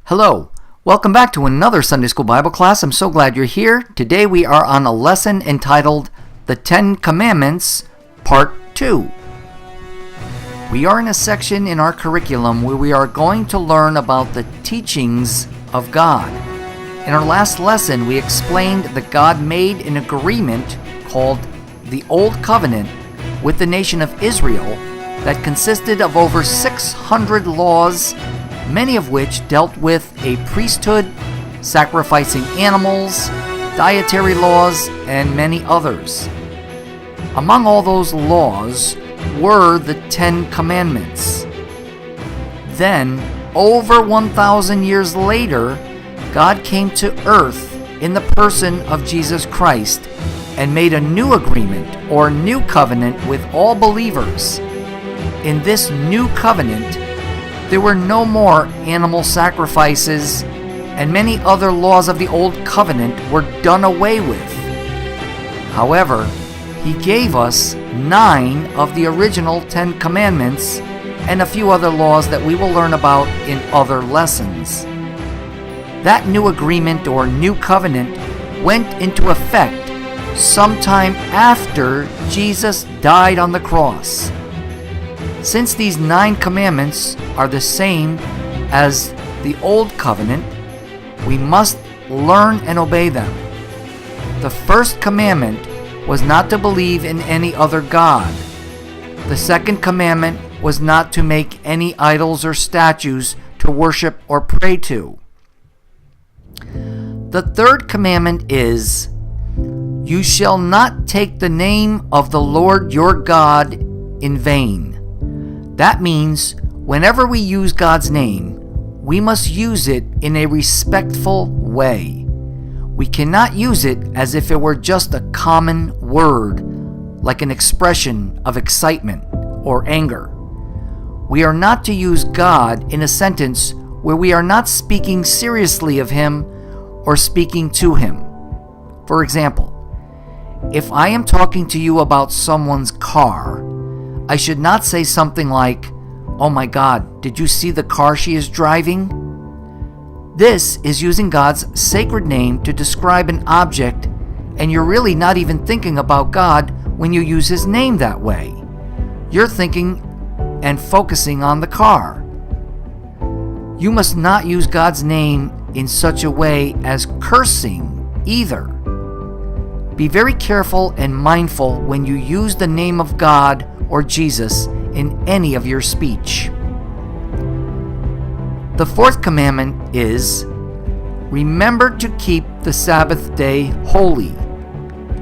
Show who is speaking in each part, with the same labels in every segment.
Speaker 1: Hello, welcome back to another Sunday School Bible class. I'm so glad you're here. Today we are on a lesson entitled The 10 Commandments, Part 2. We are in a section in our curriculum where we are going to learn about the teachings of God. In our last lesson, we explained that God made an agreement called the Old Covenant with the nation of Israel that consisted of over 600 laws, many of which dealt with a priesthood, sacrificing animals, dietary laws, and many others. Among all those laws were the 10 Commandments. Then, over 1,000 years later, God came to earth in the person of Jesus Christ and made a new agreement or new covenant with all believers. In this new covenant, there were no more animal sacrifices, and many other laws of the Old Covenant were done away with. However, He gave us 9 of the original 10 Commandments and a few other laws that we will learn about in other lessons. That new agreement or new covenant went into effect sometime after Jesus died on the cross. Since these 9 commandments are the same as the Old Covenant, we must learn and obey them. The first commandment was not to believe in any other god. The second commandment was not to make any idols or statues to worship or pray to. The third commandment is, "You shall not take the name of the Lord your God in vain." That means whenever we use God's name, we must use it in a respectful way. We cannot use it as if it were just a common word, like an expression of excitement or anger. We are not to use God in a sentence where we are not speaking seriously of Him or speaking to Him. For example, if I am talking to you about someone's car, I should not say something like, "Oh my God, did you see the car she is driving?" This is using God's sacred name to describe an object, and you're really not even thinking about God when you use His name that way. You're thinking and focusing on the car. You must not use God's name in such a way as cursing either. Be very careful and mindful when you use the name of God or Jesus in any of your speech. The fourth commandment is, "Remember to keep the Sabbath day holy.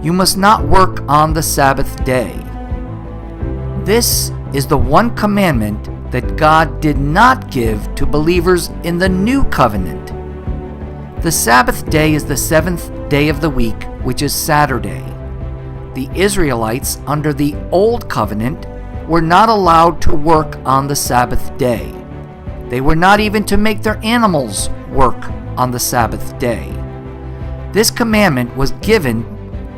Speaker 1: You must not work on the Sabbath day." This is the one commandment that God did not give to believers in the new covenant. The Sabbath day is the 7th day of the week, which is Saturday. The Israelites under the Old Covenant were not allowed to work on the Sabbath day. They were not even to make their animals work on the Sabbath day. This commandment was given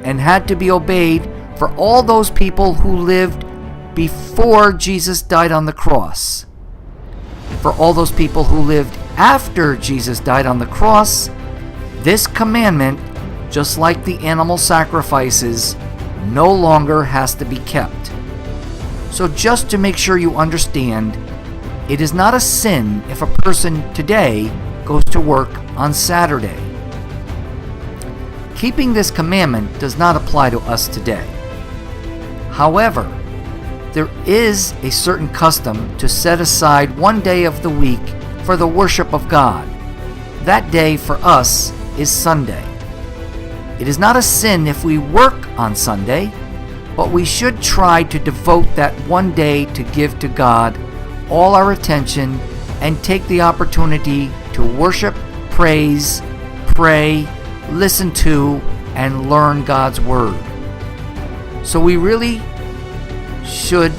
Speaker 1: and had to be obeyed for all those people who lived before Jesus died on the cross. For all those people who lived after Jesus died on the cross, this commandment, just like the animal sacrifices, no longer has to be kept. So just to make sure you understand, it is not a sin if a person today goes to work on Saturday. Keeping this commandment does not apply to us today. However, there is a certain custom to set aside one day of the week for the worship of God. That day for us is Sunday. It is not a sin if we work on Sunday, but we should try to devote that one day to give to God all our attention and take the opportunity to worship, praise, pray, listen to, and learn God's Word. So we really should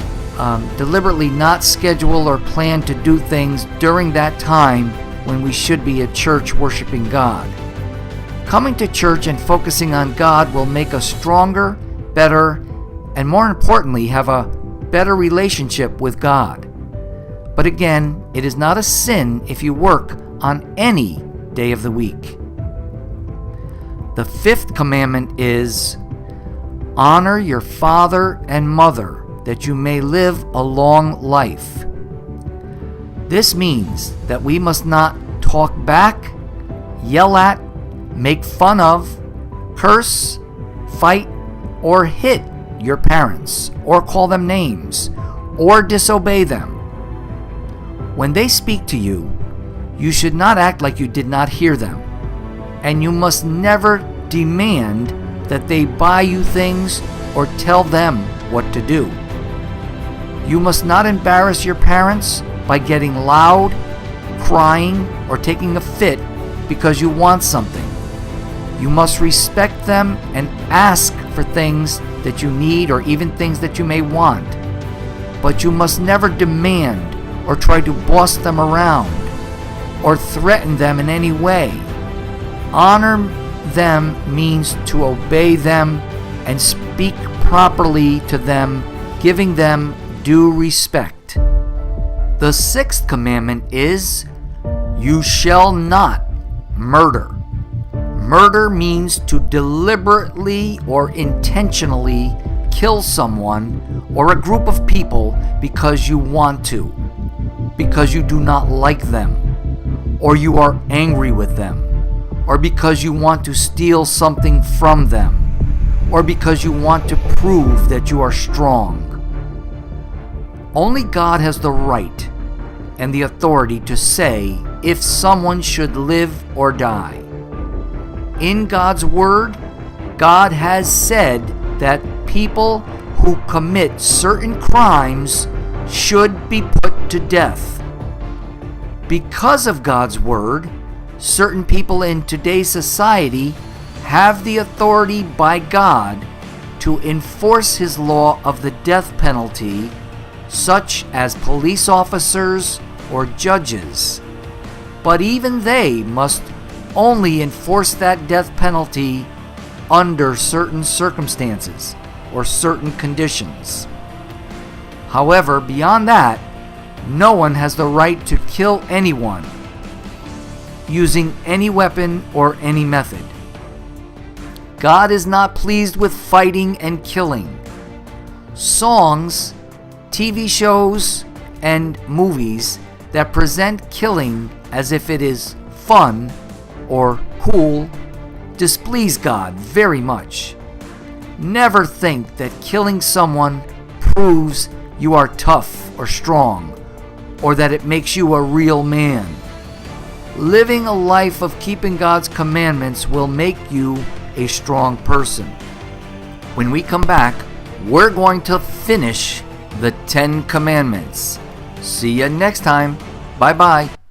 Speaker 1: deliberately not schedule or plan to do things during that time when we should be at church worshiping God. Coming to church and focusing on God will make us stronger, better, and more importantly, have a better relationship with God. But again, it is not a sin if you work on any day of the week. The fifth commandment is, honor your father and mother, that you may live a long life. This means that we must not talk back, yell at, make fun of, curse, fight, or hit your parents, or call them names, or disobey them. When they speak to you, you should not act like you did not hear them, and you must never demand that they buy you things or tell them what to do. You must not embarrass your parents by getting loud, crying, or taking a fit because you want something. You must respect them and ask for things that you need or even things that you may want. But you must never demand or try to boss them around or threaten them in any way. Honor them means to obey them and speak properly to them, giving them due respect. The sixth commandment is, you shall not murder. Murder means to deliberately or intentionally kill someone or a group of people because you want to, because you do not like them, or you are angry with them, or because you want to steal something from them, or because you want to prove that you are strong. Only God has the right and the authority to say if someone should live or die. In God's Word, God has said that people who commit certain crimes should be put to death. Because of God's Word, certain people in today's society have the authority by God to enforce His law of the death penalty, such as police officers or judges. But even they must only enforce that death penalty under certain circumstances or certain conditions. However, beyond that, no one has the right to kill anyone using any weapon or any method. God is not pleased with fighting and killing. Songs, TV shows, and movies that present killing as if it is fun or cool displease God very much. Never think that killing someone proves you are tough or strong, or that it makes you a real man. Living a life of keeping God's commandments will make you a strong person. When we come back, we're going to finish the 10 Commandments. See you next time. Bye-bye.